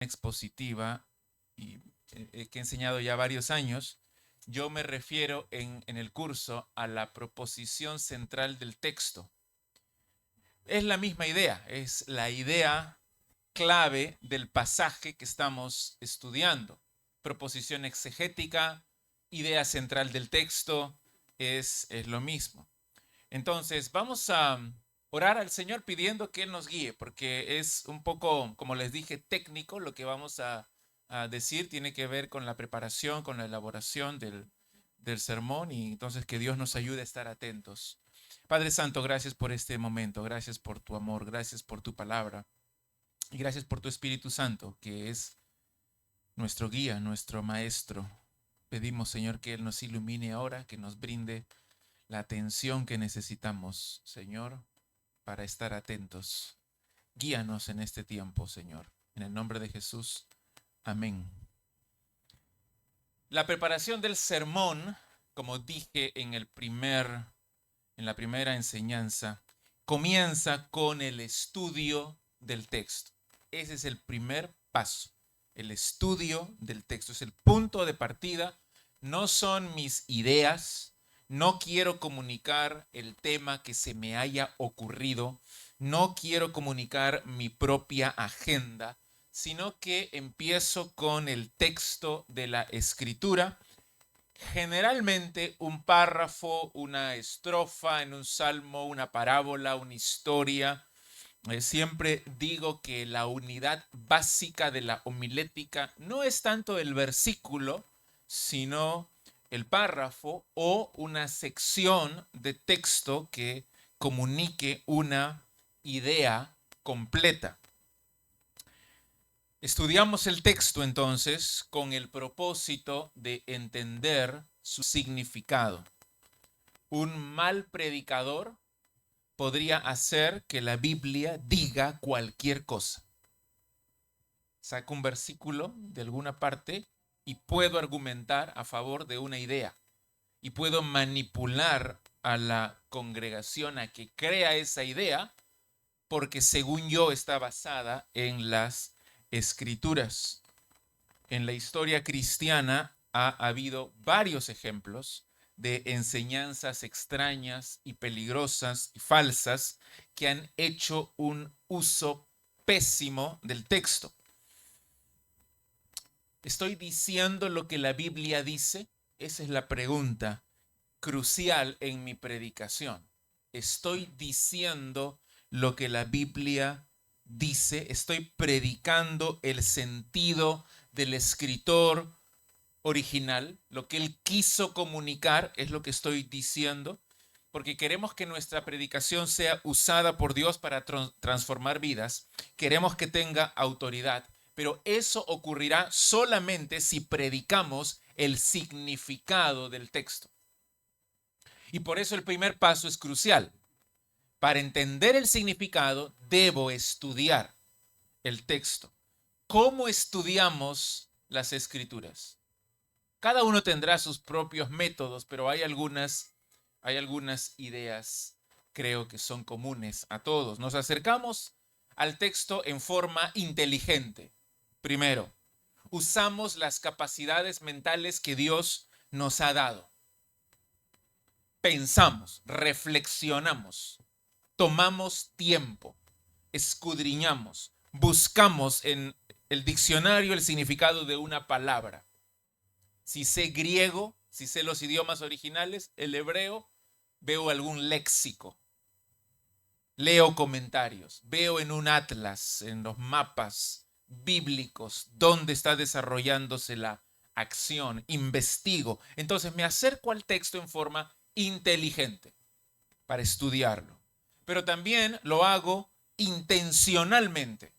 expositiva y que he enseñado ya varios años, yo me refiero en el curso a la proposición central del texto. Es la misma idea, es la idea clave del pasaje que estamos estudiando. Proposición exegética, idea central del texto, es lo mismo. Entonces, vamos a orar al Señor pidiendo que Él nos guíe, porque es un poco, como les dije, técnico lo que vamos a decir, tiene que ver con la preparación, con la elaboración del sermón y entonces que Dios nos ayude a estar atentos. Padre Santo, gracias por este momento, gracias por tu amor, gracias por tu palabra y gracias por tu Espíritu Santo, que es nuestro guía, nuestro maestro. Pedimos, Señor, que Él nos ilumine ahora, que nos brinde la atención que necesitamos, Señor, para estar atentos. Guíanos en este tiempo, Señor. En el nombre de Jesús. Amén. La preparación del sermón, como dije en la primera enseñanza, comienza con el estudio del texto. Ese es el primer paso. El estudio del texto es el punto de partida. No son mis ideas. No quiero comunicar el tema que se me haya ocurrido. No quiero comunicar mi propia agenda, sino que empiezo con el texto de la escritura, generalmente un párrafo, una estrofa en un salmo, una parábola, una historia. Siempre digo que la unidad básica de la homilética no es tanto el versículo, sino el párrafo o una sección de texto que comunique una idea completa. Estudiamos el texto entonces con el propósito de entender su significado. Un mal predicador podría hacer que la Biblia diga cualquier cosa. Saco un versículo de alguna parte y puedo argumentar a favor de una idea y puedo manipular a la congregación a que crea esa idea porque según yo está basada en las escrituras. En la historia cristiana ha habido varios ejemplos de enseñanzas extrañas y peligrosas y falsas que han hecho un uso pésimo del texto. ¿Estoy diciendo lo que la Biblia dice? Esa es la pregunta crucial en mi predicación. ¿Estoy diciendo lo que la Biblia dice? ¿Estoy predicando el sentido del escritor original? ¿Lo que él quiso comunicar es lo que estoy diciendo? Porque queremos que nuestra predicación sea usada por Dios para transformar vidas. Queremos que tenga autoridad. Pero eso ocurrirá solamente si predicamos el significado del texto. Y por eso el primer paso es crucial. Para entender el significado, debo estudiar el texto. ¿Cómo estudiamos las escrituras? Cada uno tendrá sus propios métodos, pero hay algunas ideas, creo que son comunes a todos. Nos acercamos al texto en forma inteligente. Primero, usamos las capacidades mentales que Dios nos ha dado. Pensamos, reflexionamos, tomamos tiempo, escudriñamos, buscamos en el diccionario el significado de una palabra. Si sé griego, si sé los idiomas originales, el hebreo, veo algún léxico, leo comentarios, veo en un atlas, en los mapas bíblicos, dónde está desarrollándose la acción, investigo. Entonces me acerco al texto en forma inteligente para estudiarlo. Pero también lo hago intencionalmente.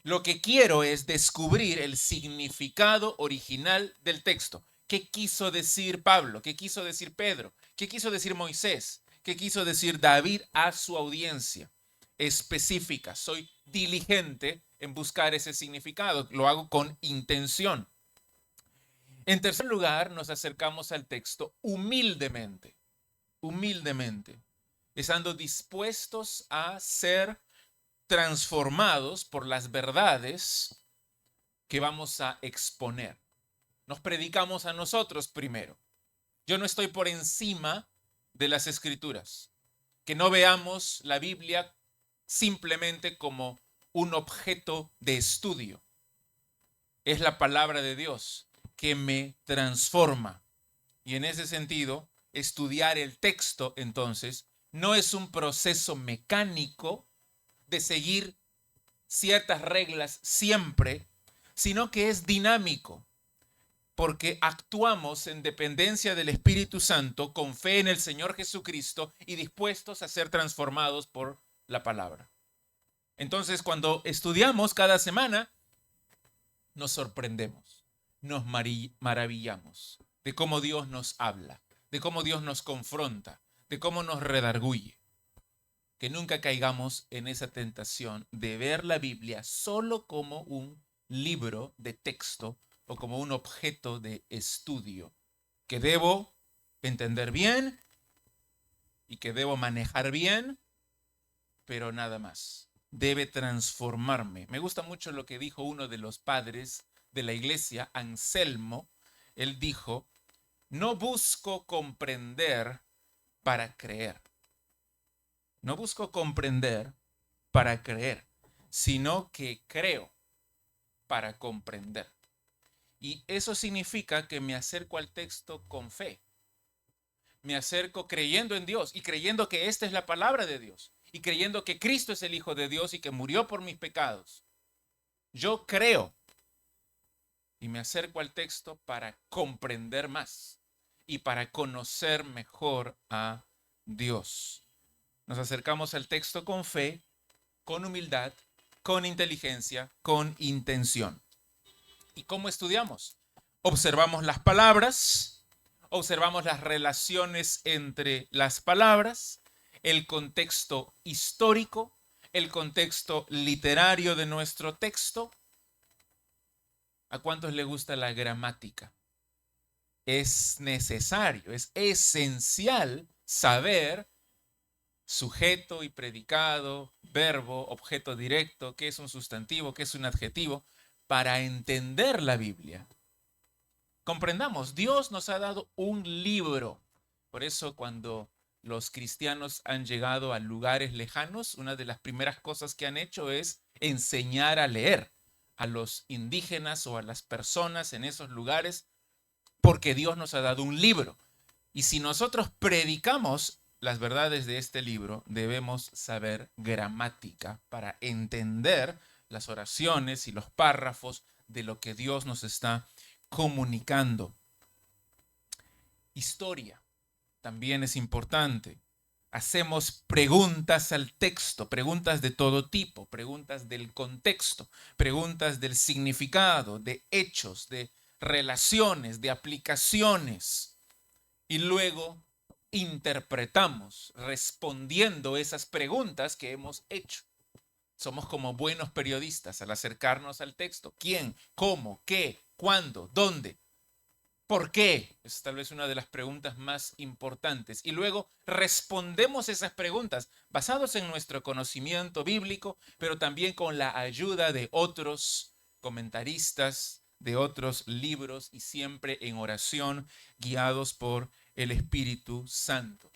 Lo que quiero es descubrir el significado original del texto. ¿Qué quiso decir Pablo? ¿Qué quiso decir Pedro? ¿Qué quiso decir Moisés? ¿Qué quiso decir David a su audiencia específica? Soy diligente en buscar ese significado. Lo hago con intención. En tercer lugar, nos acercamos al texto humildemente. Humildemente. Estando dispuestos a ser transformados por las verdades que vamos a exponer. Nos predicamos a nosotros primero. Yo no estoy por encima de las Escrituras. Que no veamos la Biblia simplemente como un objeto de estudio. Es la palabra de Dios que me transforma. Y en ese sentido, estudiar el texto, entonces, no es un proceso mecánico de seguir ciertas reglas siempre, sino que es dinámico, porque actuamos en dependencia del Espíritu Santo, con fe en el Señor Jesucristo y dispuestos a ser transformados por la palabra. Entonces, cuando estudiamos cada semana, nos sorprendemos, nos maravillamos de cómo Dios nos habla, de cómo Dios nos confronta, de cómo nos redarguye. Que nunca caigamos en esa tentación de ver la Biblia solo como un libro de texto o como un objeto de estudio que debo entender bien y que debo manejar bien, pero nada más. Debe transformarme. Me gusta mucho lo que dijo uno de los padres de la iglesia, Anselmo. Él dijo, no busco comprender para creer. No busco comprender para creer, sino que creo para comprender. Y eso significa que me acerco al texto con fe. Me acerco creyendo en Dios y creyendo que esta es la palabra de Dios y creyendo que Cristo es el Hijo de Dios y que murió por mis pecados. Yo creo y me acerco al texto para comprender más y para conocer mejor a Dios. Nos acercamos al texto con fe, con humildad, con inteligencia, con intención. ¿Y cómo estudiamos? Observamos las palabras, observamos las relaciones entre las palabras, el contexto histórico, el contexto literario de nuestro texto. ¿A cuántos les gusta la gramática? Es necesario, es esencial saber sujeto y predicado, verbo, objeto directo, qué es un sustantivo, qué es un adjetivo, para entender la Biblia. Comprendamos, Dios nos ha dado un libro. Por eso cuando los cristianos han llegado a lugares lejanos, una de las primeras cosas que han hecho es enseñar a leer a los indígenas o a las personas en esos lugares, porque Dios nos ha dado un libro. Y si nosotros predicamos las verdades de este libro, debemos saber gramática para entender las oraciones y los párrafos de lo que Dios nos está comunicando. Historia también es importante. Hacemos preguntas al texto, preguntas de todo tipo, preguntas del contexto, preguntas del significado, de hechos, de relaciones, de aplicaciones. Y luego interpretamos respondiendo esas preguntas que hemos hecho. Somos como buenos periodistas al acercarnos al texto. ¿Quién? ¿Cómo? ¿Qué? ¿Cuándo? ¿Dónde? ¿Por qué? Es tal vez una de las preguntas más importantes. Y luego respondemos esas preguntas basados en nuestro conocimiento bíblico, pero también con la ayuda de otros comentaristas, de otros libros y siempre en oración, guiados por el Espíritu Santo.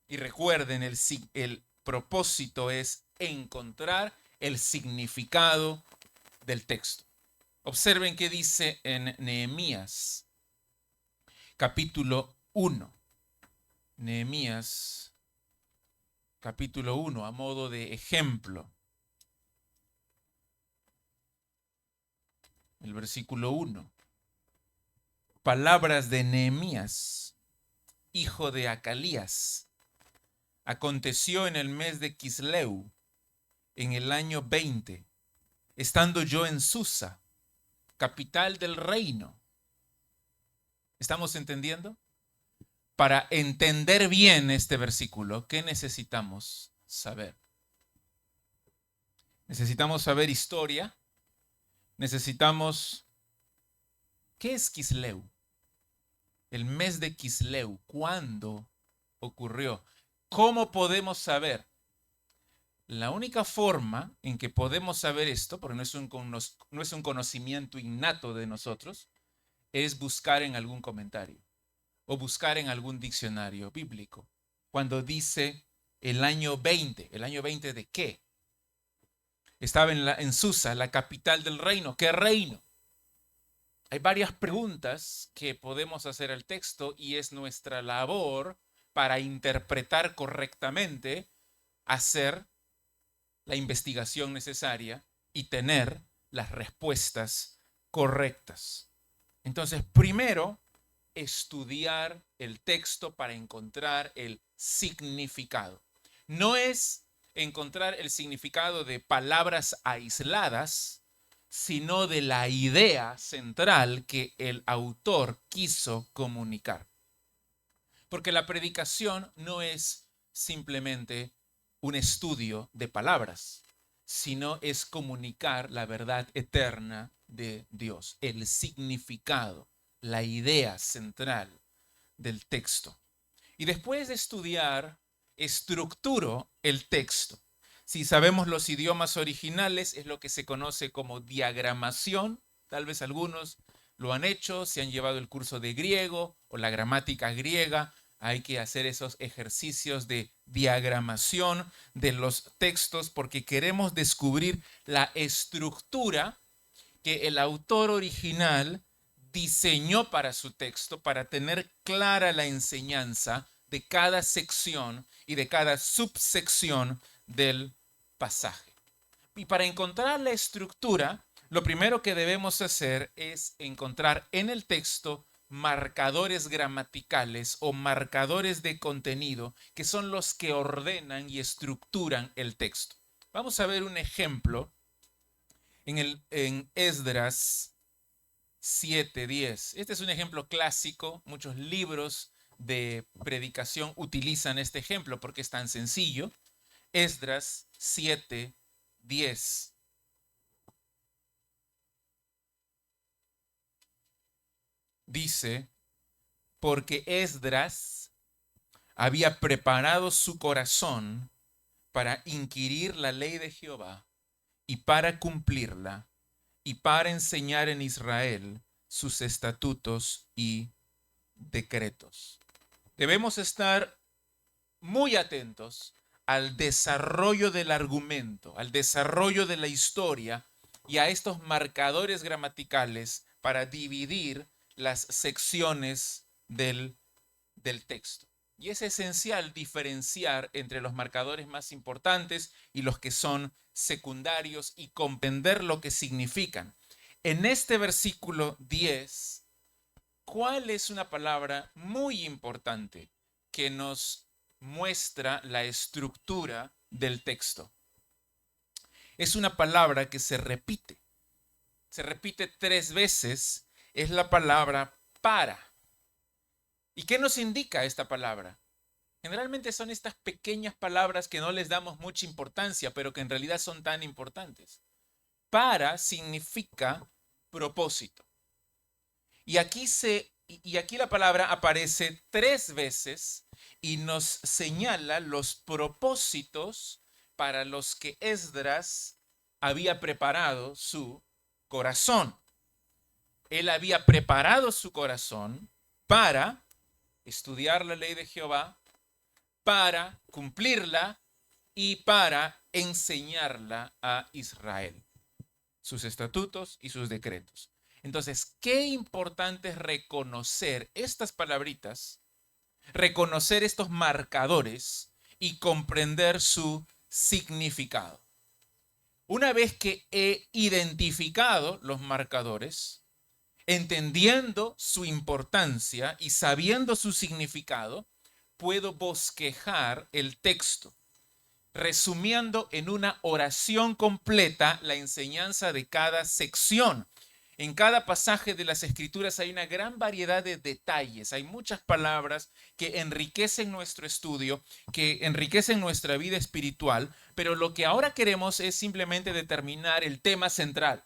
Y recuerden, el propósito es encontrar el significado del texto. Observen qué dice en Nehemías, capítulo 1. Nehemías, capítulo 1, a modo de ejemplo. El versículo 1. Palabras de Nehemías, hijo de Acalías. Aconteció en el mes de Quisleu, en el año 20, estando yo en Susa, capital del reino. ¿Estamos entendiendo? Para entender bien este versículo, ¿qué necesitamos saber? Necesitamos saber historia. Necesitamos, ¿qué es Quisleu? El mes de Quisleu, ¿cuándo ocurrió? ¿Cómo podemos saber? La única forma en que podemos saber esto, porque no es un conocimiento innato de nosotros, es buscar en algún comentario o buscar en algún diccionario bíblico. Cuando dice ¿el año 20 de qué? Estaba en Susa, la capital del reino. ¿Qué reino? Hay varias preguntas que podemos hacer al texto y es nuestra labor para interpretar correctamente, hacer la investigación necesaria y tener las respuestas correctas. Entonces, primero, estudiar el texto para encontrar el significado. No es encontrar el significado de palabras aisladas, sino de la idea central que el autor quiso comunicar. Porque la predicación no es simplemente un estudio de palabras, sino es comunicar la verdad eterna de Dios, el significado, la idea central del texto. Y después de estudiar, estructuro el texto. Si sabemos los idiomas originales, es lo que se conoce como diagramación. Tal vez algunos lo han hecho, si han llevado el curso de griego o la gramática griega. Hay que hacer esos ejercicios de diagramación de los textos porque queremos descubrir la estructura que el autor original diseñó para su texto, para tener clara la enseñanza de cada sección y de cada subsección del pasaje. Y para encontrar la estructura, lo primero que debemos hacer es encontrar en el texto marcadores gramaticales o marcadores de contenido que son los que ordenan y estructuran el texto. Vamos a ver un ejemplo en Esdras 7:10. Este es un ejemplo clásico. Muchos libros de predicación utilizan este ejemplo porque es tan sencillo. Esdras 7:10. Dice, porque Esdras había preparado su corazón para inquirir la ley de Jehová y para cumplirla y para enseñar en Israel sus estatutos y decretos. Debemos estar muy atentos al desarrollo del argumento, al desarrollo de la historia y a estos marcadores gramaticales para dividir las secciones del texto. Y es esencial diferenciar entre los marcadores más importantes y los que son secundarios y comprender lo que significan. En este versículo 10, ¿cuál es una palabra muy importante que nos muestra la estructura del texto? Es una palabra que se repite 3 veces, es la palabra para. ¿Y qué nos indica esta palabra? Generalmente son estas pequeñas palabras que no les damos mucha importancia, pero que en realidad son tan importantes. Para significa propósito. Y aquí la palabra aparece 3 veces y nos señala los propósitos para los que Esdras había preparado su corazón. Él había preparado su corazón para estudiar la ley de Jehová, para cumplirla y para enseñarla a Israel, sus estatutos y sus decretos. Entonces, qué importante es reconocer estas palabritas, reconocer estos marcadores y comprender su significado. Una vez que he identificado los marcadores, entendiendo su importancia y sabiendo su significado, puedo bosquejar el texto, resumiendo en una oración completa la enseñanza de cada sección. En cada pasaje de las Escrituras hay una gran variedad de detalles, hay muchas palabras que enriquecen nuestro estudio, que enriquecen nuestra vida espiritual, pero lo que ahora queremos es simplemente determinar el tema central.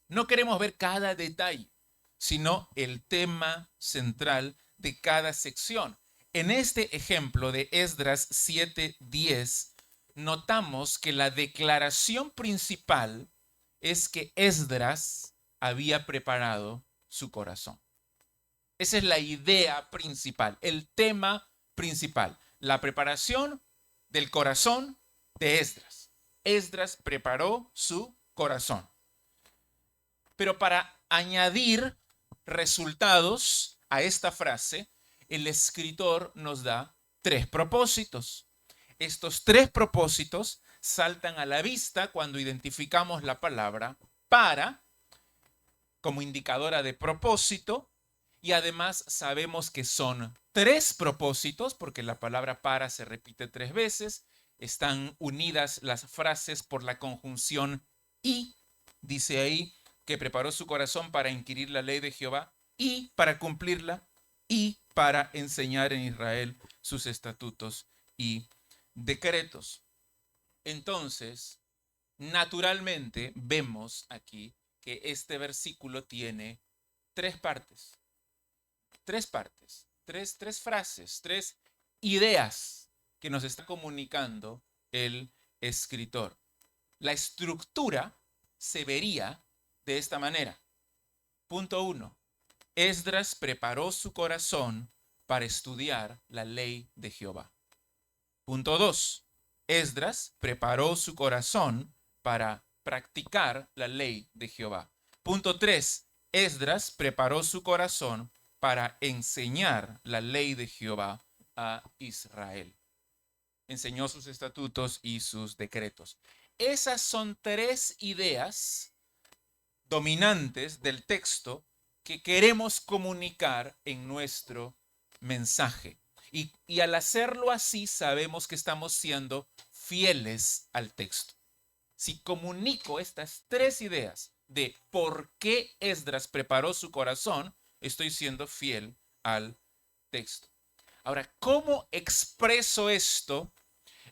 No queremos ver cada detalle, sino el tema central de cada sección. En este ejemplo de Esdras 7:10, notamos que la declaración principal es que Esdras había preparado su corazón. Esa es la idea principal, el tema principal, la preparación del corazón de Esdras. Esdras preparó su corazón. Pero para añadir resultados a esta frase, el escritor nos da 3 propósitos. Estos 3 propósitos saltan a la vista cuando identificamos la palabra para como indicadora de propósito, y además sabemos que son 3 propósitos porque la palabra para se repite 3 veces. Están unidas las frases por la conjunción y. Dice ahí que preparó su corazón para inquirir la ley de Jehová y para cumplirla y para enseñar en Israel sus estatutos y decretos. Entonces, naturalmente vemos aquí que este versículo tiene 3 partes. 3 partes, 3 frases, 3 ideas que nos está comunicando el escritor. La estructura se vería de esta manera. Punto 1. Esdras preparó su corazón para estudiar la ley de Jehová. Punto 2. Esdras preparó su corazón para practicar la ley de Jehová. Punto 3. Esdras preparó su corazón para enseñar la ley de Jehová a Israel. Enseñó sus estatutos y sus decretos. Esas son 3 ideas dominantes del texto que queremos comunicar en nuestro mensaje. Y al hacerlo así sabemos que estamos siendo fieles al texto. Si comunico estas 3 ideas de por qué Esdras preparó su corazón, estoy siendo fiel al texto. Ahora, ¿cómo expreso esto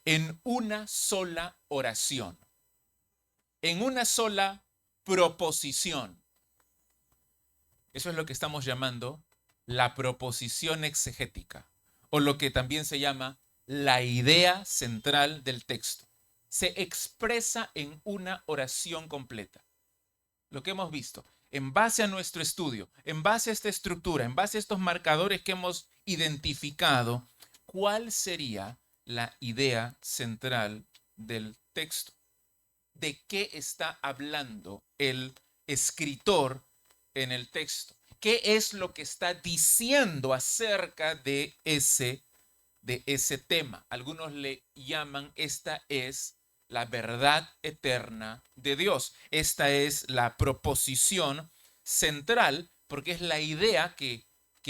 en una sola oración? En una sola proposición. Eso es lo que estamos llamando la proposición exegética, o lo que también se llama la idea central del texto. Se expresa en una oración completa. Lo que hemos visto, en base a nuestro estudio, en base a esta estructura, en base a estos marcadores que hemos identificado, ¿cuál sería la idea central del texto? ¿De qué está hablando el escritor en el texto? ¿Qué es lo que está diciendo acerca de ese tema? Algunos le llaman, esta es la verdad eterna de Dios. Esta es la proposición central porque es la idea que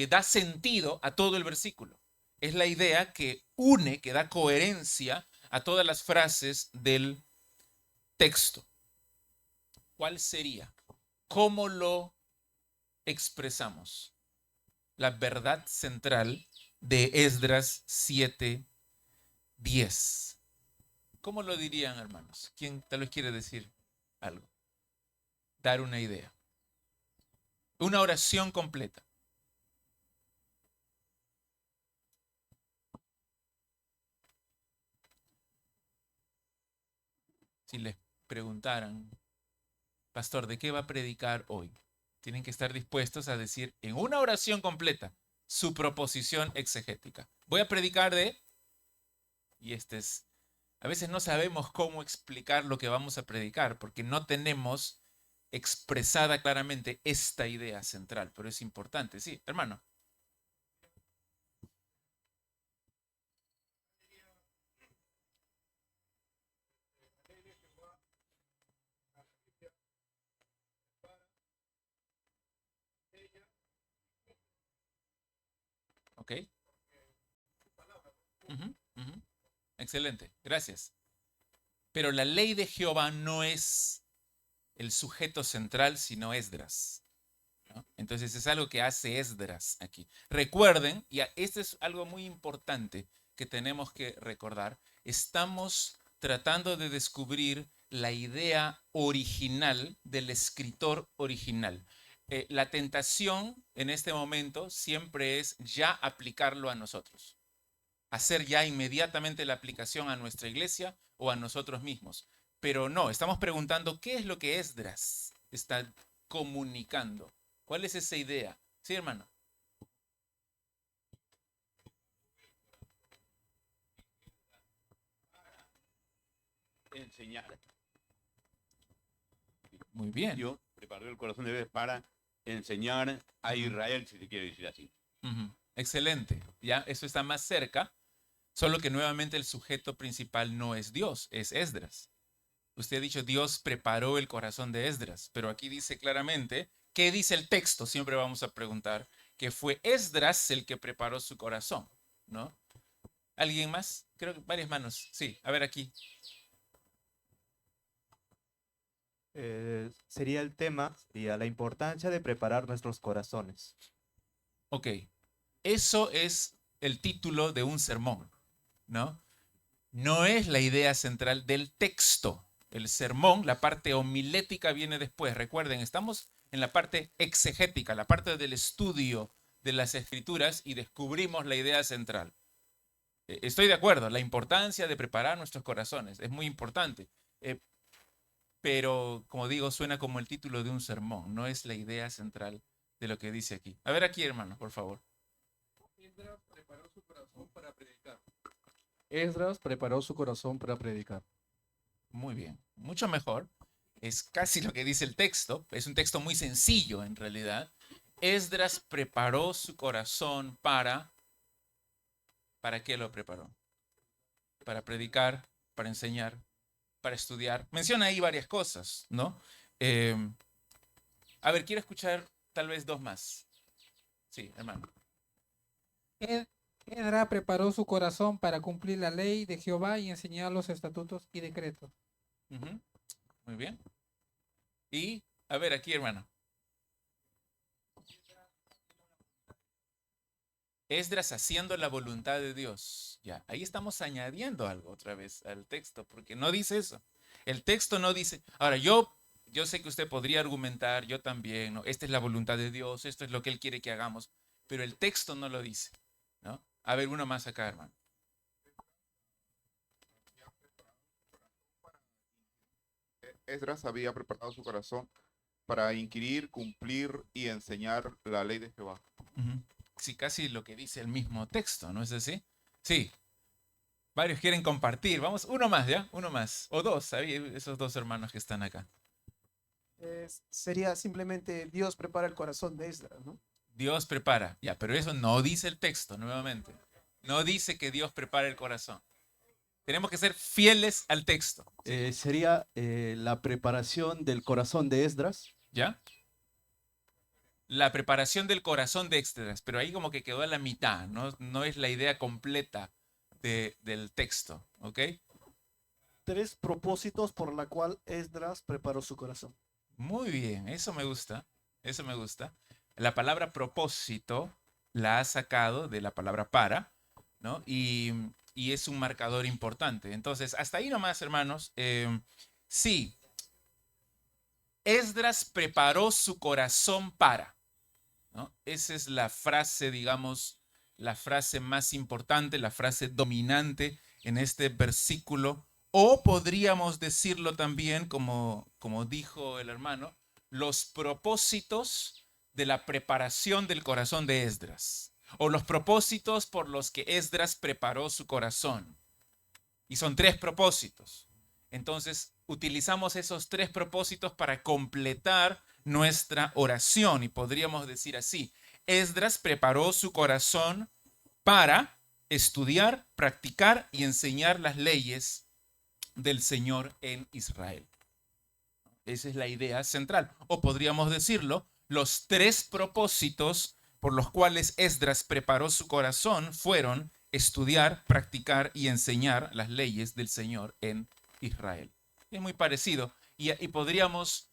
da sentido a todo el versículo. Es la idea que une, que da coherencia a todas las frases del texto. ¿Cuál sería? ¿Cómo lo expresamos? La verdad central de Esdras 7:10. ¿Cómo lo dirían, hermanos? ¿Quién tal vez quiere decir algo? Dar una idea. Una oración completa. Si les preguntaran, pastor, ¿de qué va a predicar hoy? Tienen que estar dispuestos a decir en una oración completa su proposición exegética. Voy a predicar de... Y a veces no sabemos cómo explicar lo que vamos a predicar porque no tenemos expresada claramente esta idea central, pero es importante, sí, hermano. ¿Ok? Excelente, gracias. Pero la ley de Jehová no es el sujeto central, sino Esdras, ¿no? Entonces es algo que hace Esdras aquí. Recuerden, y esto es algo muy importante que tenemos que recordar, estamos tratando de descubrir la idea original del escritor original. La tentación en este momento siempre es ya aplicarlo a nosotros. Hacer ya inmediatamente la aplicación a nuestra iglesia o a nosotros mismos. Pero no, estamos preguntando qué es lo que Esdras está comunicando. ¿Cuál es esa idea? Sí, hermano. Enseñar. Muy bien. Dios preparó el corazón de Esdras para enseñar a Israel, si se quiere decir así. Excelente. Ya, eso está más cerca, solo que nuevamente el sujeto principal no es Dios, es Esdras. Usted ha dicho Dios preparó el corazón de Esdras, pero aquí dice claramente, ¿qué dice el texto? Siempre vamos a preguntar, que fue Esdras el que preparó su corazón, ¿no? ¿Alguien más? Creo que varias manos. Sí, a ver aquí. Sería el tema, sería la importancia de preparar nuestros corazones. Ok, eso es el título de un sermón, ¿no? No es la idea central del texto. El sermón, la parte homilética viene después. Recuerden, estamos en la parte exegética, la parte del estudio de las escrituras y descubrimos la idea central. Estoy de acuerdo, la importancia de preparar nuestros corazones es muy importante. Pero, como digo, suena como el título de un sermón, no es la idea central de lo que dice aquí. A ver aquí, hermano, por favor. Esdras preparó su corazón para predicar. Esdras preparó su corazón para predicar. Muy bien, mucho mejor. Es casi lo que dice el texto. Es un texto muy sencillo en realidad. Esdras preparó su corazón para... ¿Para qué lo preparó? Para predicar, para enseñar, para estudiar. Menciona ahí varias cosas, ¿no? A ver, quiero escuchar tal vez dos más. Sí, hermano. Esdras preparó su corazón para cumplir la ley de Jehová y enseñar los estatutos y decretos. Muy bien. Y, a ver, aquí, hermano. Esdras haciendo la voluntad de Dios. Ya, ahí estamos añadiendo algo otra vez al texto, porque no dice eso. El texto no dice. Ahora, yo sé que usted podría argumentar, yo también, ¿no? Esta es la voluntad de Dios, esto es lo que Él quiere que hagamos, pero el texto no lo dice, ¿no? A ver, uno más acá, hermano. Esdras había preparado su corazón para inquirir, cumplir y enseñar la ley de Jehová. Sí, casi lo que dice el mismo texto, ¿no es así? Sí. Varios quieren compartir. Vamos, uno más, ¿ya? Uno más. O dos, ¿sabía? Esos dos hermanos que están acá. Sería simplemente Dios prepara el corazón de Esdras, ¿no? Dios prepara. Ya, pero eso no dice el texto, nuevamente. No dice que Dios prepara el corazón. Tenemos que ser fieles al texto. Sería la preparación del corazón de Esdras. ¿Ya? La preparación del corazón de Esdras, pero ahí como que quedó a la mitad, ¿no? No es la idea completa del texto, ¿ok? 3 propósitos por la cual Esdras preparó su corazón. Muy bien, eso me gusta, eso me gusta. La palabra propósito la ha sacado de la palabra para, ¿no? Y es un marcador importante. Entonces, hasta ahí nomás, hermanos. Sí, Esdras preparó su corazón para, ¿no? Esa es la frase, digamos, la frase más importante, la frase dominante en este versículo. O podríamos decirlo también, como dijo el hermano, los propósitos de la preparación del corazón de Esdras. O los propósitos por los que Esdras preparó su corazón. Y son 3 propósitos. Entonces, utilizamos esos 3 propósitos para completar nuestra oración. Y podríamos decir así, Esdras preparó su corazón para estudiar, practicar y enseñar las leyes del Señor en Israel. Esa es la idea central. O podríamos decirlo, los 3 propósitos por los cuales Esdras preparó su corazón fueron estudiar, practicar y enseñar las leyes del Señor en Israel. Es muy parecido y podríamos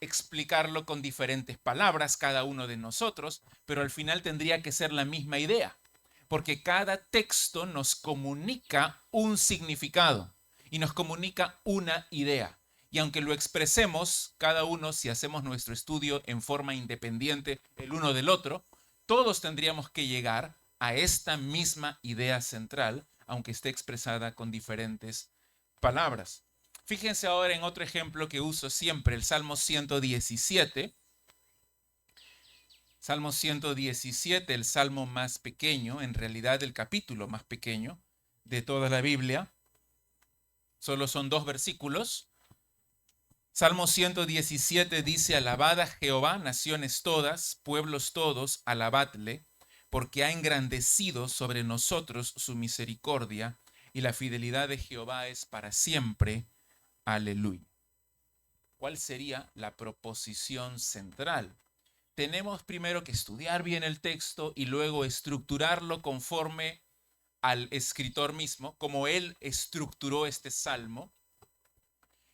explicarlo con diferentes palabras cada uno de nosotros, pero al final tendría que ser la misma idea, porque cada texto nos comunica un significado y nos comunica una idea. Y aunque lo expresemos cada uno, si hacemos nuestro estudio en forma independiente el uno del otro, todos tendríamos que llegar a esta misma idea central, aunque esté expresada con diferentes palabras. Fíjense ahora en otro ejemplo que uso siempre, el Salmo 117. Salmo 117, el salmo más pequeño, en realidad el capítulo más pequeño de toda la Biblia. Solo son 2 versículos. Salmo 117 dice: alabad a Jehová, naciones todas, pueblos todos, alabadle, porque ha engrandecido sobre nosotros su misericordia, y la fidelidad de Jehová es para siempre. Aleluya. ¿Cuál sería la proposición central? Tenemos primero que estudiar bien el texto y luego estructurarlo conforme al escritor mismo, como él estructuró este salmo.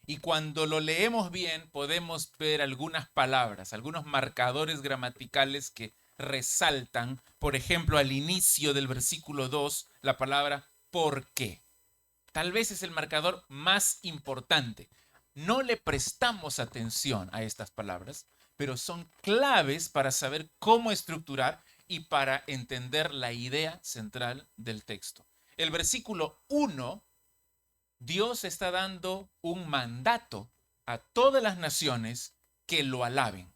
Y cuando lo leemos bien, podemos ver algunas palabras, algunos marcadores gramaticales que resaltan. Por ejemplo, al inicio del versículo 2, la palabra ¿por qué? Tal vez es el marcador más importante. No le prestamos atención a estas palabras, pero son claves para saber cómo estructurar y para entender la idea central del texto. El versículo 1, Dios está dando un mandato a todas las naciones que lo alaben.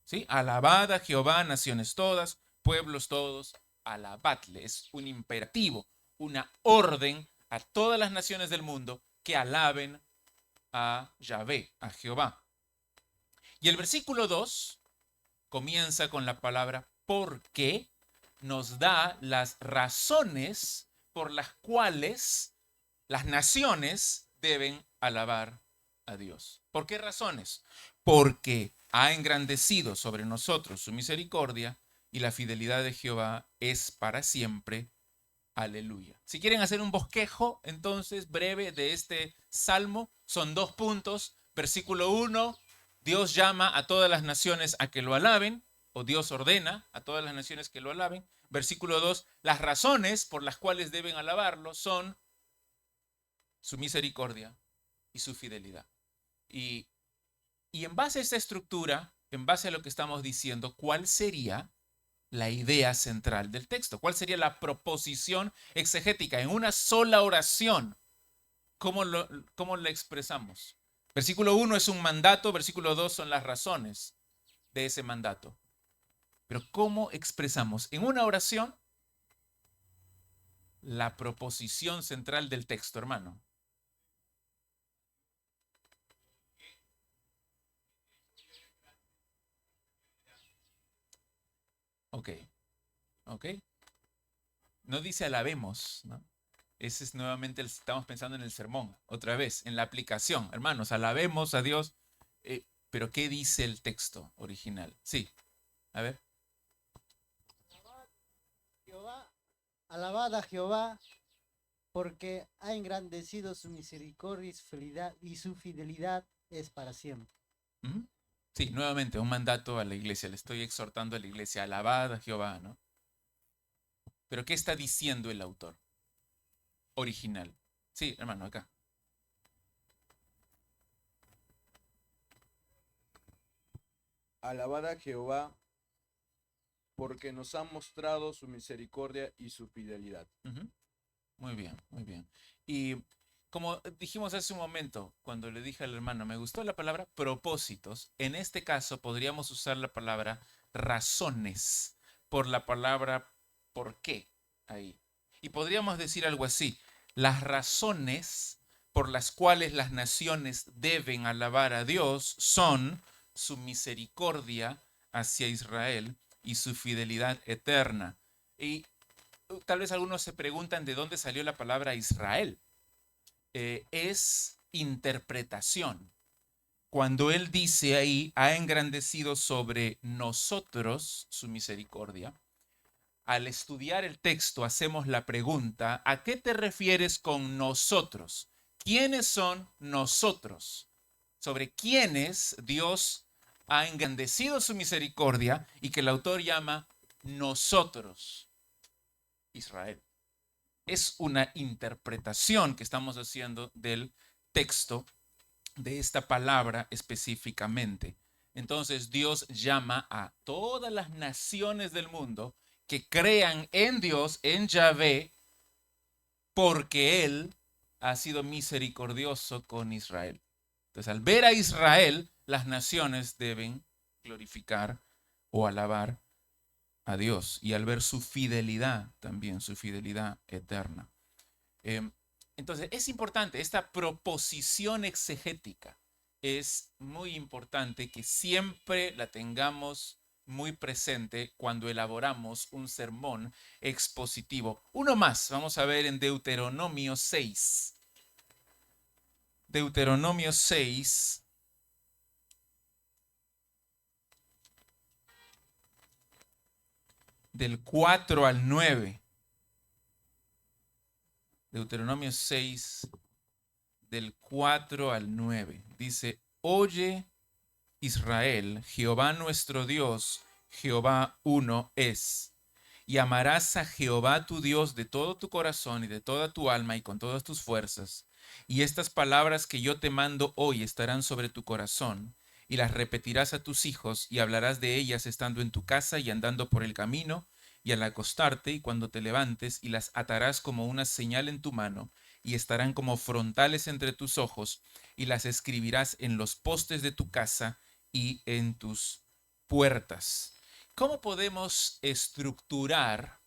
¿Sí? Alabad a Jehová, naciones todas, pueblos todos, alabadle. Es un imperativo, una orden a todas las naciones del mundo que alaben a Yahvé, a Jehová. Y el versículo 2 comienza con la palabra porque, nos da las razones por las cuales las naciones deben alabar a Dios. ¿Por qué razones? Porque ha engrandecido sobre nosotros su misericordia y la fidelidad de Jehová es para siempre. Aleluya. Si quieren hacer un bosquejo, entonces, breve de este salmo, son 2 puntos. Versículo 1, Dios llama a todas las naciones a que lo alaben, o Dios ordena a todas las naciones que lo alaben. Versículo 2, las razones por las cuales deben alabarlo son su misericordia y su fidelidad. Y en base a esta estructura, en base a lo que estamos diciendo, ¿cuál sería la idea central del texto? ¿Cuál sería la proposición exegética? En una sola oración, ¿cómo la expresamos? Versículo 1 es un mandato, versículo 2 son las razones de ese mandato. Pero ¿cómo expresamos en una oración la proposición central del texto, hermano? Ok. No dice alabemos, ¿no? Ese es nuevamente, estamos pensando en el sermón, otra vez, en la aplicación. Hermanos, alabemos a Dios. Pero ¿qué dice el texto original? Sí, a ver. Alabad a Jehová, porque ha engrandecido su misericordia y su fidelidad es para siempre. Sí, nuevamente, un mandato a la iglesia. Le estoy exhortando a la iglesia, alabad a Jehová, ¿no? Pero ¿qué está diciendo el autor original? Sí, hermano, acá. Alabad a Jehová, porque nos ha mostrado su misericordia y su fidelidad. Muy bien, muy bien. Y como dijimos hace un momento, cuando le dije al hermano, me gustó la palabra propósitos. En este caso podríamos usar la palabra razones por la palabra por qué ahí. Y podríamos decir algo así: las razones por las cuales las naciones deben alabar a Dios son su misericordia hacia Israel y su fidelidad eterna. Y tal vez algunos se preguntan de dónde salió la palabra Israel. Es interpretación. Cuando él dice ahí, ha engrandecido sobre nosotros su misericordia, al estudiar el texto hacemos la pregunta: ¿a qué te refieres con nosotros? ¿Quiénes son nosotros? Sobre quiénes Dios ha engrandecido su misericordia y que el autor llama nosotros, Israel. Es una interpretación que estamos haciendo del texto, de esta palabra específicamente. Entonces Dios llama a todas las naciones del mundo que crean en Dios, en Yahvé, porque Él ha sido misericordioso con Israel. Entonces, al ver a Israel, las naciones deben glorificar o alabar a Dios. Y al ver su fidelidad también, su fidelidad eterna. Entonces, es importante, esta proposición exegética es muy importante que siempre la tengamos muy presente cuando elaboramos un sermón expositivo. Uno más, vamos a ver en Deuteronomio 6. Deuteronomio 6. Del 4 al 9. Deuteronomio 6, del 4 al 9. Dice, oye Israel, Jehová nuestro Dios, Jehová uno es. Y amarás a Jehová tu Dios de todo tu corazón y de toda tu alma y con todas tus fuerzas. Y estas palabras que yo te mando hoy estarán sobre tu corazón, y las repetirás a tus hijos, y hablarás de ellas estando en tu casa y andando por el camino, y al acostarte y cuando te levantes, y las atarás como una señal en tu mano, y estarán como frontales entre tus ojos, y las escribirás en los postes de tu casa y en tus puertas. ¿Cómo podemos estructurar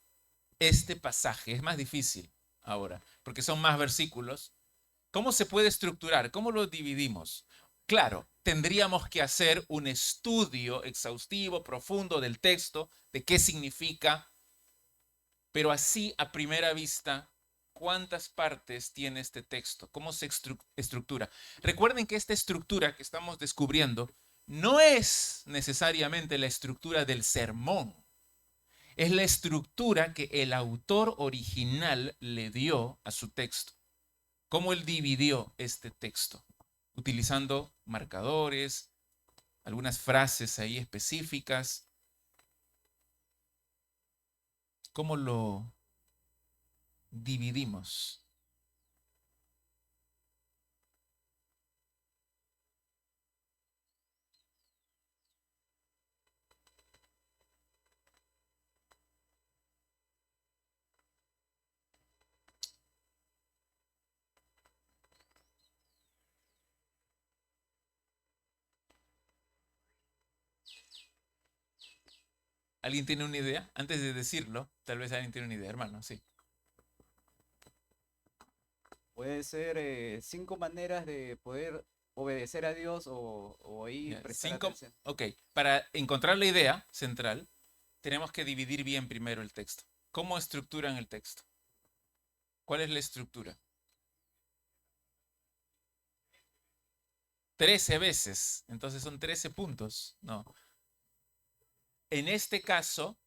este pasaje? Es más difícil ahora, porque son más versículos. ¿Cómo se puede estructurar? ¿Cómo lo dividimos? Claro, tendríamos que hacer un estudio exhaustivo, profundo del texto, de qué significa, pero así a primera vista, ¿cuántas partes tiene este texto? ¿Cómo se estructura? Recuerden que esta estructura que estamos descubriendo no es necesariamente la estructura del sermón, es la estructura que el autor original le dio a su texto. ¿Cómo él dividió este texto? Utilizando marcadores, algunas frases ahí específicas. ¿Cómo lo dividimos? ¿Alguien tiene una idea? Antes de decirlo, tal vez alguien tiene una idea, hermano, sí. Puede ser 5 maneras de poder obedecer a Dios o ahí Ya, prestar cinco, atención. ok, para encontrar la idea central, tenemos que dividir bien primero el texto. ¿Cómo estructuran el texto? ¿Cuál es la estructura? 13 veces, entonces son 13 puntos. No. En este caso,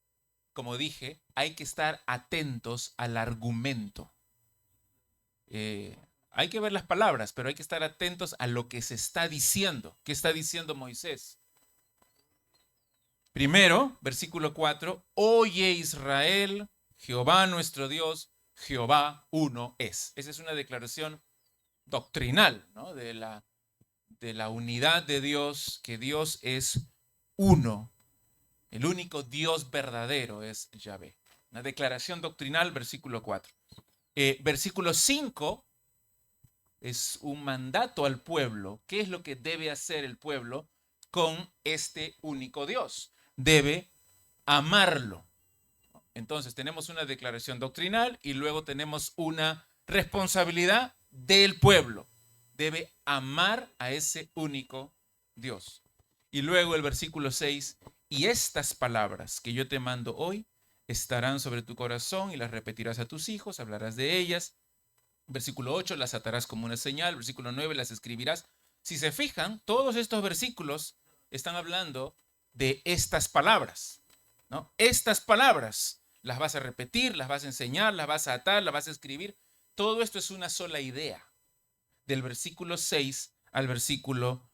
como dije, hay que estar atentos al argumento. Hay que ver las palabras, pero hay que estar atentos a lo que se está diciendo. ¿Qué está diciendo Moisés? Primero, versículo 4, oye Israel, Jehová nuestro Dios, Jehová uno es. Esa es una declaración doctrinal, ¿no? de la unidad de Dios, que Dios es uno. El único Dios verdadero es Yahvé. Una declaración doctrinal, versículo 4. Versículo 5 es un mandato al pueblo. ¿Qué es lo que debe hacer el pueblo con este único Dios? Debe amarlo. Entonces tenemos una declaración doctrinal y luego tenemos una responsabilidad del pueblo. Debe amar a ese único Dios. Y luego el versículo 6, y estas palabras que yo te mando hoy estarán sobre tu corazón y las repetirás a tus hijos, hablarás de ellas. Versículo 8, las atarás como una señal. Versículo 9, las escribirás. Si se fijan, todos estos versículos están hablando de estas palabras, ¿no? Estas palabras las vas a repetir, las vas a enseñar, las vas a atar, las vas a escribir. Todo esto es una sola idea, del versículo 6 al versículo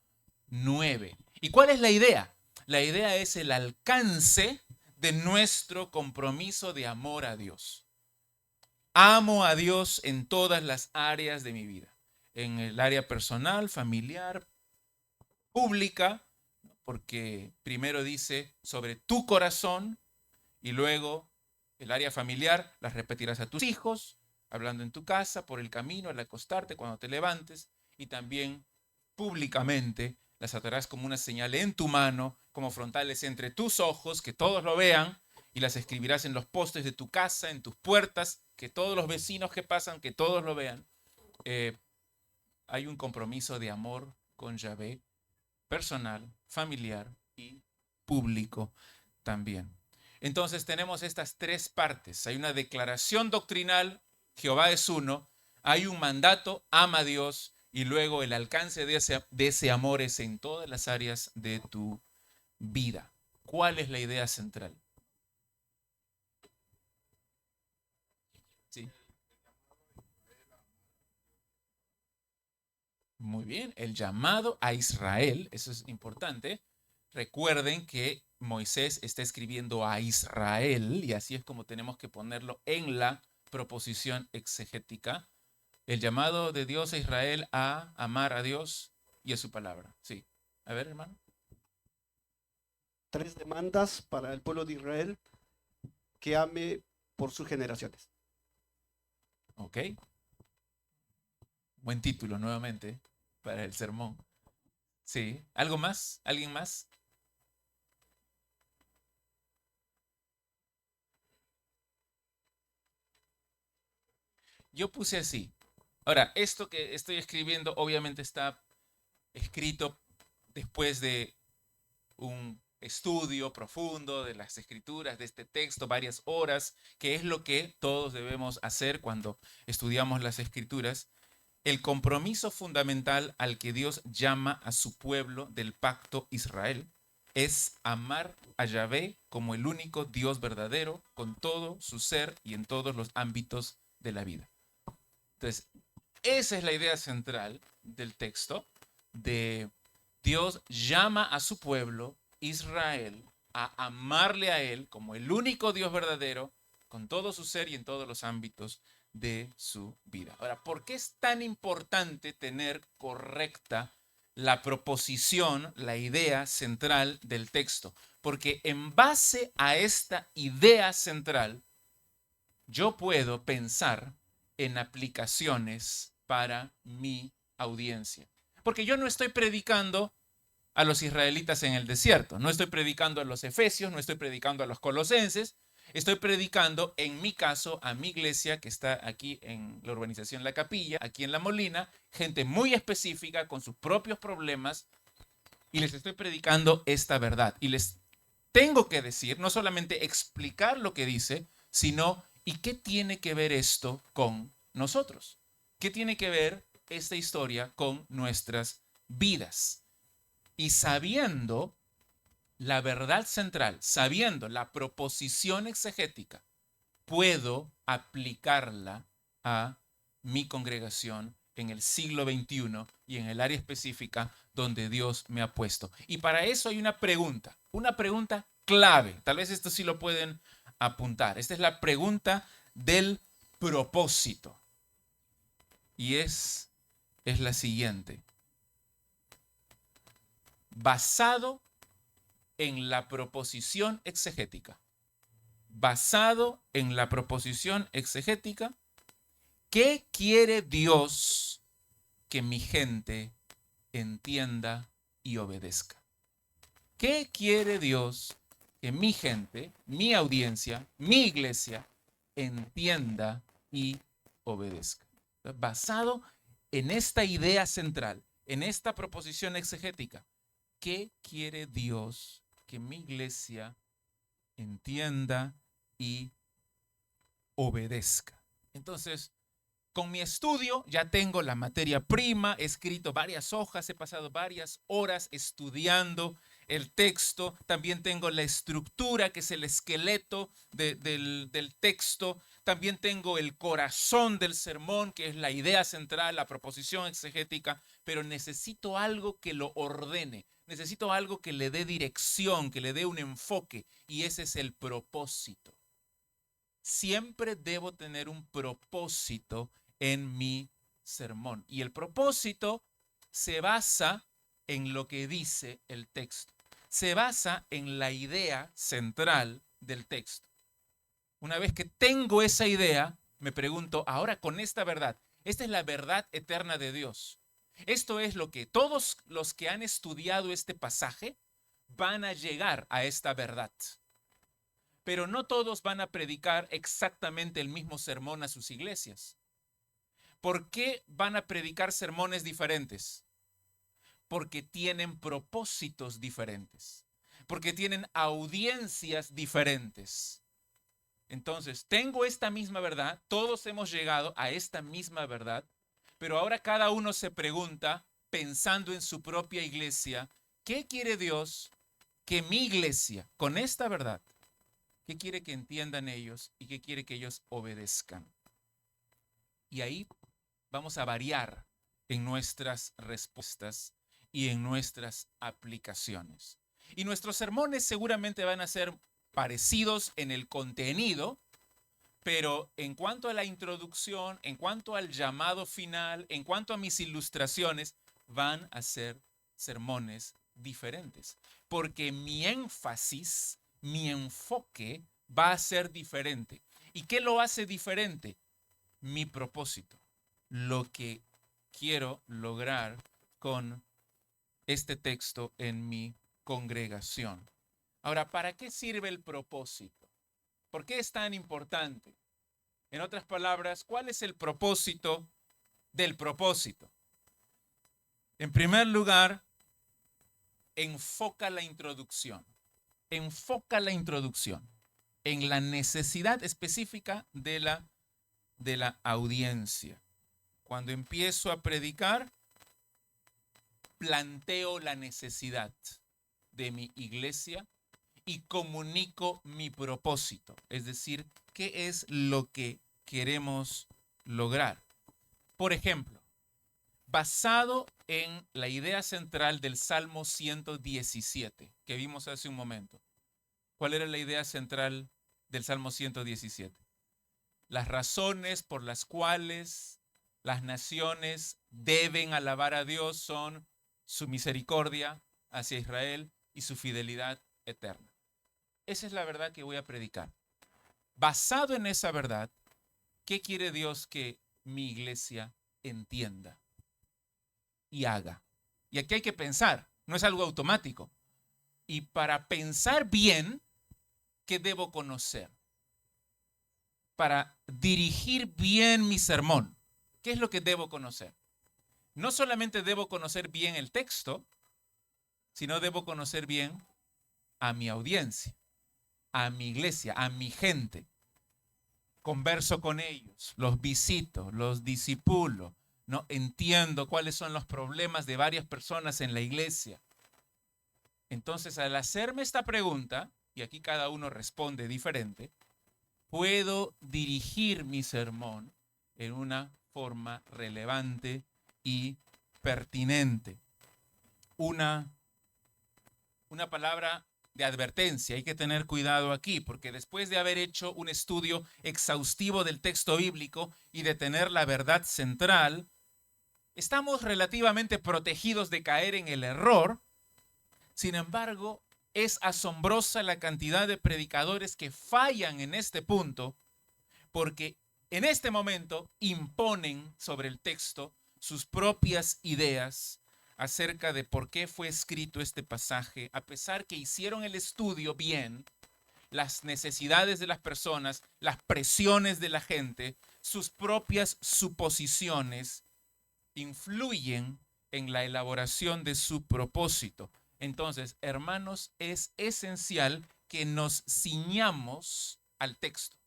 9. ¿Y cuál es la idea? La idea es el alcance de nuestro compromiso de amor a Dios. Amo a Dios en todas las áreas de mi vida, en el área personal, familiar, pública, porque primero dice sobre tu corazón y luego el área familiar las repetirás a tus hijos, hablando en tu casa, por el camino, al acostarte, cuando te levantes, y también públicamente las atarás como una señal en tu mano, como frontales entre tus ojos, que todos lo vean, y las escribirás en los postes de tu casa, en tus puertas, que todos los vecinos que pasan, que todos lo vean. Hay un compromiso de amor con Yahvé, personal, familiar y público también. Entonces tenemos estas tres partes. Hay una declaración doctrinal, Jehová es uno. Hay un mandato, ama a Dios. Y luego el alcance de ese amor es en todas las áreas de tu vida. ¿Cuál es la idea central? Sí. Muy bien, el llamado a Israel, eso es importante. Recuerden que Moisés está escribiendo a Israel y así es como tenemos que ponerlo en la proposición exegética. El llamado de Dios a Israel a amar a Dios y a su palabra. Sí. A ver, hermano. 3 demandas para el pueblo de Israel que ame por sus generaciones. Ok. Buen título nuevamente para el sermón. Sí. ¿Algo más? ¿Alguien más? Yo puse así. Ahora, esto que estoy escribiendo obviamente está escrito después de un estudio profundo de las escrituras, de este texto, varias horas, que es lo que todos debemos hacer cuando estudiamos las escrituras. El compromiso fundamental al que Dios llama a su pueblo del pacto Israel es amar a Yahvé como el único Dios verdadero, con todo su ser y en todos los ámbitos de la vida. Entonces, esa es la idea central del texto, de Dios llama a su pueblo, Israel, a amarle a Él como el único Dios verdadero, con todo su ser y en todos los ámbitos de su vida. Ahora, ¿por qué es tan importante tener correcta la proposición, la idea central del texto? Porque en base a esta idea central, yo puedo pensar en aplicaciones para mi audiencia. Porque yo no estoy predicando a los israelitas en el desierto, no estoy predicando a los efesios, no estoy predicando a los colosenses, estoy predicando en mi caso a mi iglesia que está aquí en la urbanización La Capilla, aquí en La Molina, gente muy específica con sus propios problemas y les estoy predicando esta verdad. Y les tengo que decir, no solamente explicar lo que dice, sino ¿y qué tiene que ver esto con nosotros? ¿Qué tiene que ver esta historia con nuestras vidas? Y sabiendo la verdad central, sabiendo la proposición exegética, puedo aplicarla a mi congregación en el siglo XXI y en el área específica donde Dios me ha puesto. Y para eso hay una pregunta clave. Tal vez esto sí lo pueden apuntar. Esta es la pregunta del propósito. Y es la siguiente. Basado en la proposición exegética. Basado en la proposición exegética, ¿qué quiere Dios que mi gente entienda y obedezca? ¿Qué quiere Dios que mi gente, mi audiencia, mi iglesia entienda y obedezca? Basado en esta idea central, en esta proposición exegética, ¿qué quiere Dios que mi iglesia entienda y obedezca? Entonces, con mi estudio ya tengo la materia prima, he escrito varias hojas, he pasado varias horas estudiando el texto, también tengo la estructura, que es el esqueleto del texto, también tengo el corazón del sermón, que es la idea central, la proposición exegética, pero necesito algo que lo ordene, necesito algo que le dé dirección, que le dé un enfoque, y ese es el propósito. Siempre debo tener un propósito en mi sermón. Y el propósito se basa en lo que dice el texto. Se basa en la idea central del texto. Una vez que tengo esa idea, me pregunto, ahora con esta verdad, esta es la verdad eterna de Dios. Esto es lo que todos los que han estudiado este pasaje van a llegar a esta verdad. Pero no todos van a predicar exactamente el mismo sermón a sus iglesias. ¿Por qué van a predicar sermones diferentes? Porque tienen propósitos diferentes, porque tienen audiencias diferentes. Entonces, tengo esta misma verdad, todos hemos llegado a esta misma verdad, pero ahora cada uno se pregunta, pensando en su propia iglesia, ¿qué quiere Dios que mi iglesia, con esta verdad, qué quiere que entiendan ellos y qué quiere que ellos obedezcan? Y ahí vamos a variar en nuestras respuestas y en nuestras aplicaciones. Y nuestros sermones seguramente van a ser parecidos en el contenido, pero en cuanto a la introducción, en cuanto al llamado final, en cuanto a mis ilustraciones, van a ser sermones diferentes. Porque mi énfasis, mi enfoque va a ser diferente. ¿Y qué lo hace diferente? Mi propósito, lo que quiero lograr con este texto en mi congregación. Ahora, ¿para qué sirve el propósito? ¿Por qué es tan importante? En otras palabras, ¿cuál es el propósito del propósito? En primer lugar, enfoca la introducción. Enfoca la introducción en la necesidad específica de la audiencia. Cuando empiezo a predicar, planteo la necesidad de mi iglesia y comunico mi propósito, es decir, qué es lo que queremos lograr. Por ejemplo, basado en la idea central del Salmo 117 que vimos hace un momento. ¿Cuál era la idea central del Salmo 117? Las razones por las cuales las naciones deben alabar a Dios son su misericordia hacia Israel y su fidelidad eterna. Esa es la verdad que voy a predicar. Basado en esa verdad, ¿qué quiere Dios que mi iglesia entienda y haga? Y aquí hay que pensar, no es algo automático. Y para pensar bien, ¿qué debo conocer? Para dirigir bien mi sermón, ¿qué es lo que debo conocer? No solamente debo conocer bien el texto, sino debo conocer bien a mi audiencia, a mi iglesia, a mi gente. Converso con ellos, los visito, los discipulo, ¿no? Entiendo cuáles son los problemas de varias personas en la iglesia. Entonces, al hacerme esta pregunta, y aquí cada uno responde diferente, puedo dirigir mi sermón en una forma relevante y pertinente. Una palabra de advertencia, hay que tener cuidado aquí, porque después de haber hecho un estudio exhaustivo del texto bíblico y de tener la verdad central, estamos relativamente protegidos de caer en el error. Sin embargo, es asombrosa la cantidad de predicadores que fallan en este punto, porque en este momento imponen sobre el texto sus propias ideas acerca de por qué fue escrito este pasaje, a pesar que hicieron el estudio bien, las necesidades de las personas, las presiones de la gente, sus propias suposiciones influyen en la elaboración de su propósito. Entonces, hermanos, es esencial que nos ciñamos al texto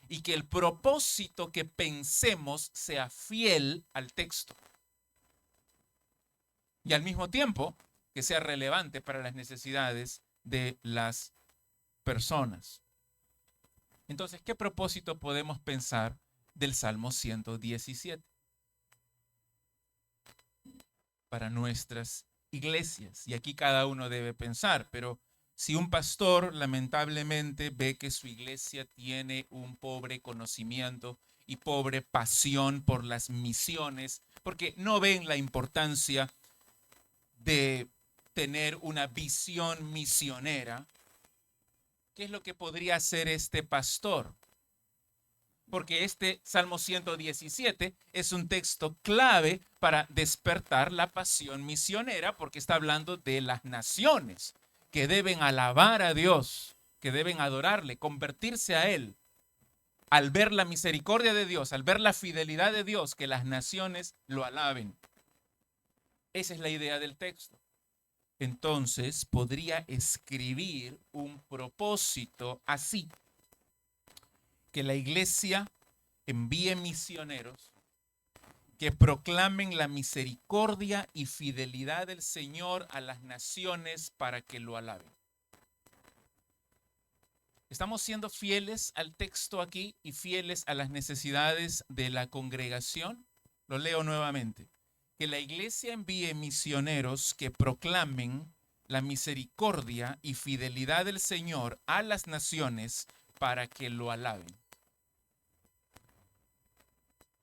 y que el propósito que pensemos sea fiel al texto. Y al mismo tiempo que sea relevante para las necesidades de las personas. Entonces, ¿qué propósito podemos pensar del Salmo 117 para nuestras iglesias? Y aquí cada uno debe pensar, pero si un pastor lamentablemente ve que su iglesia tiene un pobre conocimiento y pobre pasión por las misiones, porque no ven la importancia de tener una visión misionera, ¿qué es lo que podría hacer este pastor? porque este Salmo 117 es un texto clave para despertar la pasión misionera, porque está hablando de las naciones que deben alabar a Dios, que deben adorarle, convertirse a Él. Al ver la misericordia de Dios, al ver la fidelidad de Dios, que las naciones lo alaben. Esa es la idea del texto. Entonces podría escribir un propósito así: que la iglesia envíe misioneros que proclamen la misericordia y fidelidad del Señor a las naciones para que lo alaben. ¿Estamos siendo fieles al texto aquí y fieles a las necesidades de la congregación? Lo leo nuevamente. Que la iglesia envíe misioneros que proclamen la misericordia y fidelidad del Señor a las naciones para que lo alaben.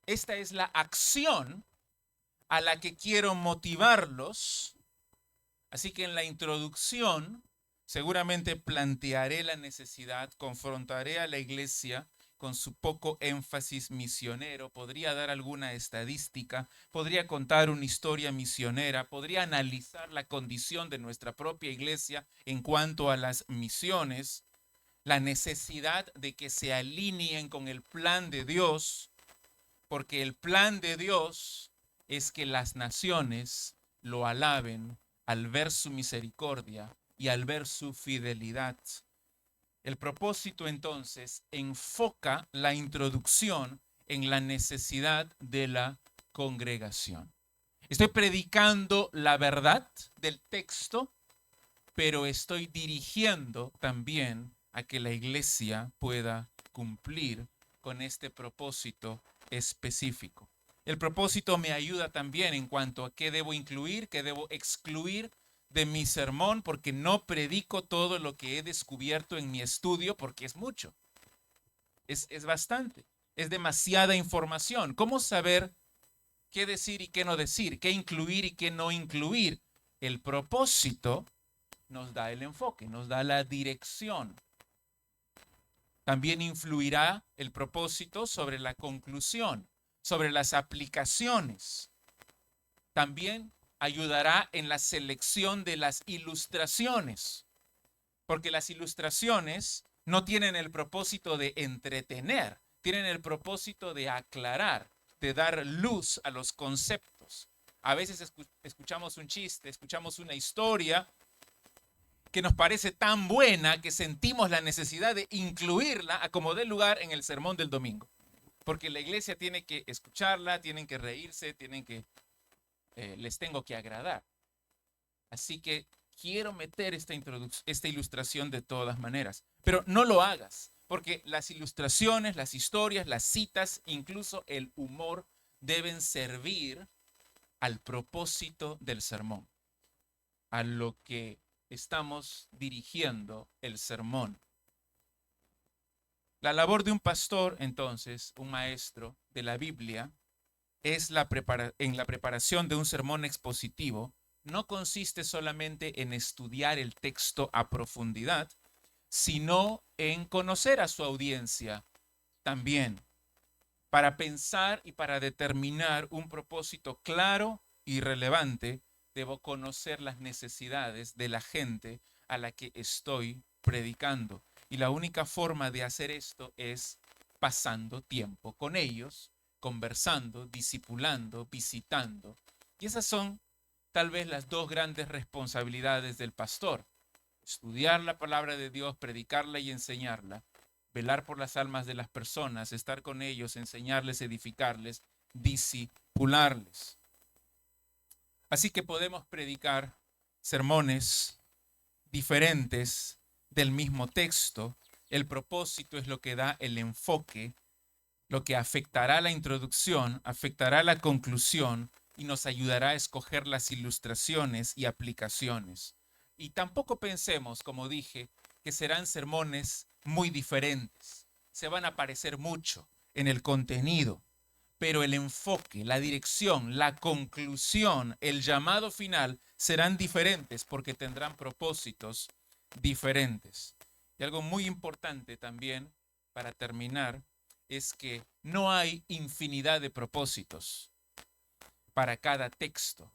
Esta es la acción a la que quiero motivarlos. Así que en la introducción seguramente plantearé la necesidad, confrontaré a la iglesia con su poco énfasis misionero, podría dar alguna estadística, podría contar una historia misionera, podría analizar la condición de nuestra propia iglesia en cuanto a las misiones, la necesidad de que se alineen con el plan de Dios, porque el plan de Dios es que las naciones lo alaben al ver su misericordia y al ver su fidelidad. El propósito entonces enfoca la introducción en la necesidad de la congregación. Estoy predicando la verdad del texto, pero estoy dirigiendo también a que la iglesia pueda cumplir con este propósito específico. El propósito me ayuda también en cuanto a qué debo incluir, qué debo excluir de mi sermón, porque no predico todo lo que he descubierto en mi estudio, porque es mucho, es bastante, es demasiada información. ¿Cómo saber qué decir y qué no decir, qué incluir y qué no incluir? El propósito nos da el enfoque, nos da la dirección. También influirá el propósito sobre la conclusión, sobre las aplicaciones. También ayudará en la selección de las ilustraciones, porque las ilustraciones no tienen el propósito de entretener, tienen el propósito de aclarar, de dar luz a los conceptos. A veces escuchamos un chiste, escuchamos una historia que nos parece tan buena que sentimos la necesidad de incluirla a como dé lugar en el sermón del domingo, porque la iglesia tiene que escucharla, tienen que reírse, les tengo que agradar. Así que quiero meter esta ilustración de todas maneras. Pero no lo hagas, porque las ilustraciones, las historias, las citas, incluso el humor, deben servir al propósito del sermón, a lo que estamos dirigiendo el sermón. La labor de un pastor, entonces, un maestro de la Biblia, en la preparación de un sermón expositivo, no consiste solamente en estudiar el texto a profundidad, sino en conocer a su audiencia también, para pensar y para determinar un propósito claro y relevante. Debo conocer las necesidades de la gente a la que estoy predicando. Y la única forma de hacer esto es pasando tiempo con ellos, conversando, discipulando, visitando. Y esas son tal vez las dos grandes responsabilidades del pastor: estudiar la palabra de Dios, predicarla y enseñarla, velar por las almas de las personas, estar con ellos, enseñarles, edificarles, discipularles. Así que podemos predicar sermones diferentes del mismo texto. El propósito es lo que da el enfoque, lo que afectará la introducción, afectará la conclusión y nos ayudará a escoger las ilustraciones y aplicaciones. Y tampoco pensemos, como dije, que serán sermones muy diferentes. Se van a parecer mucho en el contenido, pero el enfoque, la dirección, la conclusión, el llamado final serán diferentes porque tendrán propósitos diferentes. Y algo muy importante también, para terminar, es que no hay infinidad de propósitos para cada texto,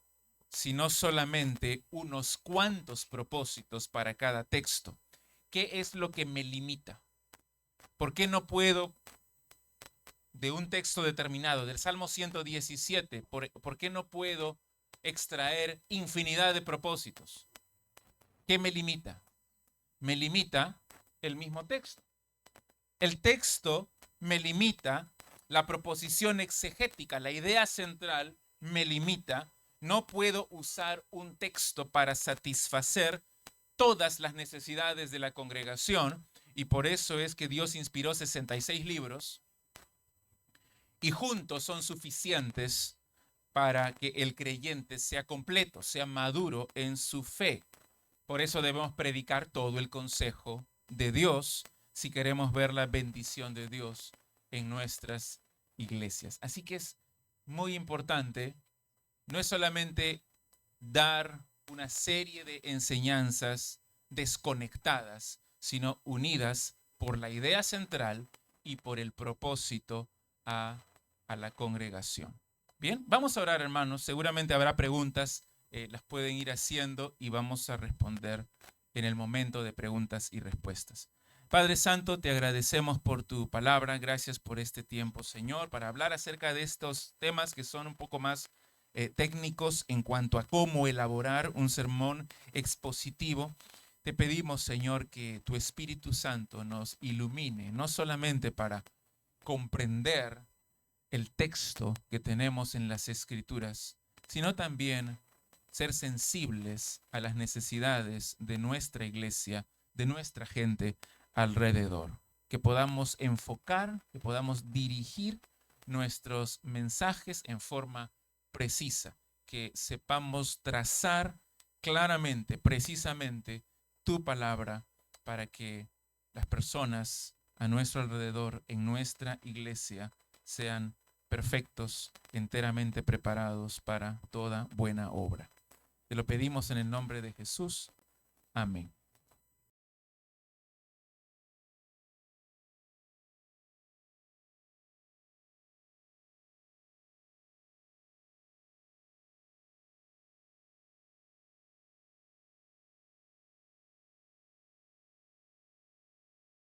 sino solamente unos cuantos propósitos para cada texto. ¿Qué es lo que me limita? ¿Por qué no puedo, de un texto determinado, del Salmo 117, por qué no puedo extraer infinidad de propósitos? ¿Qué me limita? Me limita el mismo texto. El texto me limita, la proposición exegética, la idea central me limita. No puedo usar un texto para satisfacer todas las necesidades de la congregación, y por eso es que Dios inspiró 66 libros y juntos son suficientes para que el creyente sea completo, sea maduro en su fe. Por eso debemos predicar todo el consejo de Dios si queremos ver la bendición de Dios en nuestras iglesias. Así que es muy importante, no es solamente dar una serie de enseñanzas desconectadas, sino unidas por la idea central y por el propósito a la congregación. Bien, vamos a orar, hermanos. Seguramente habrá preguntas, las pueden ir haciendo y vamos a responder en el momento de preguntas y respuestas. Padre Santo, te agradecemos por tu palabra. Gracias por este tiempo, Señor, para hablar acerca de estos temas que son un poco más técnicos en cuanto a cómo elaborar un sermón expositivo. Te pedimos, Señor, que tu Espíritu Santo nos ilumine, no solamente para comprender el texto que tenemos en las Escrituras, sino también ser sensibles a las necesidades de nuestra iglesia, de nuestra gente alrededor. Que podamos enfocar, que podamos dirigir nuestros mensajes en forma precisa, que sepamos trazar claramente, precisamente, tu palabra para que las personas a nuestro alrededor, en nuestra iglesia, sean perfectos, enteramente preparados para toda buena obra. Te lo pedimos en el nombre de Jesús. Amén.